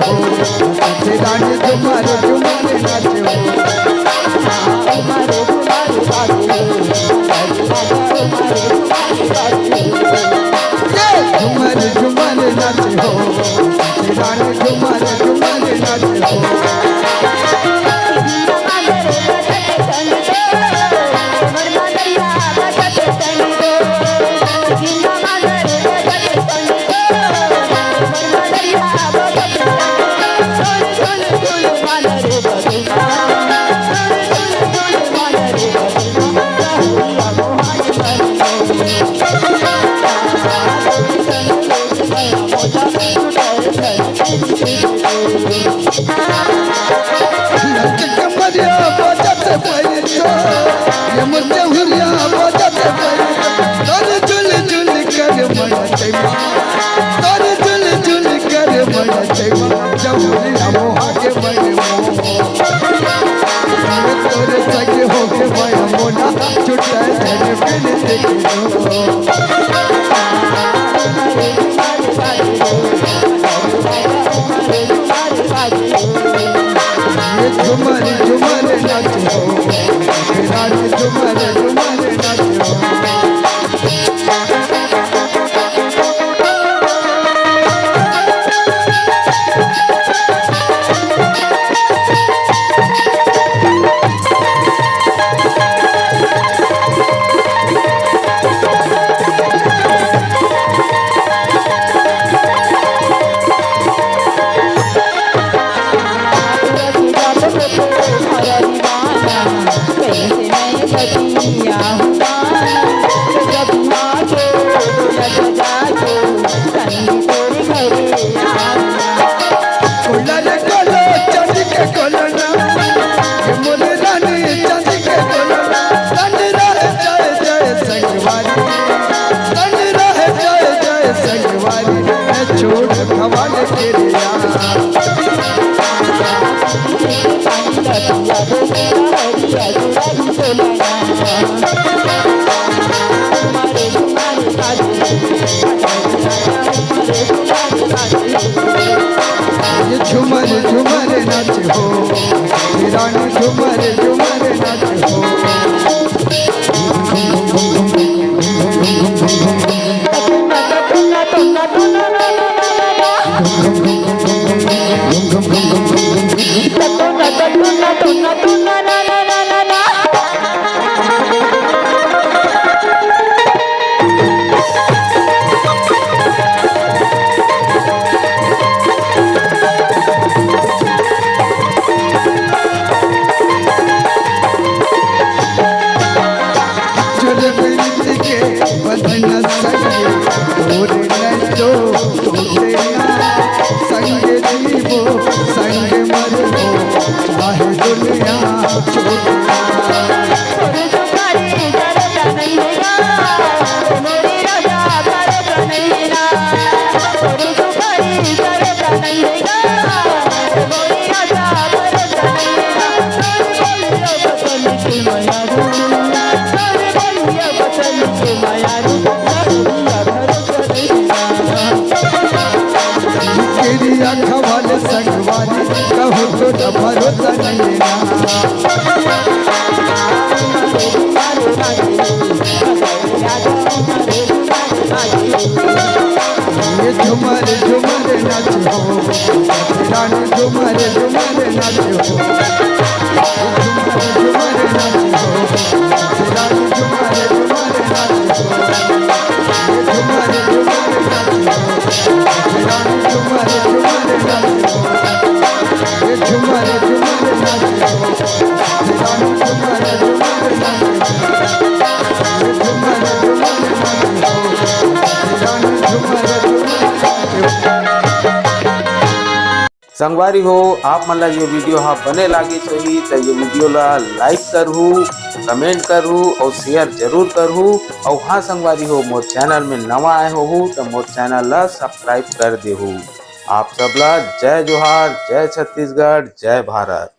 हो रानी झुमर झुमर नाचे हो झुमर झुमर नाचे हो रानी झुमर झुमर नाचे हो झुमर झुमर नाचे हो रानी झुमर झुमर नाचे हो झुमर झुमर नाचे हो रानी झुमर झुमर नाचे हो संगवारी कहूँ तो भरोसा नहीं ये झुमर झुमर नाचे हो रानी झुमर झुमर नाचे हो झुमर झुमर नाचे हो रानी झुमर झुमर नाचे हो झुमर झुमर नाचे हो रानी झुमर झुमर नाचे हो झुमर झुमर नाचे हो रानी झुमर झुमर नाचे हो झुमर झुमर नाचे हो रानी झुमर झुमर संगवारी हो आप मन ला जो वीडियो हा बने लागे होही तो ये वीडियो ला लाइक करहू, कमेंट करहू और शेयर जरूर करहू। और हाँ संगवारी हो मोर चैनल में नवा आए हो तो मोर चैनल ला सब्सक्राइब कर देहू। आप सब ला जय जोहार, जय छत्तीसगढ़, जय भारत।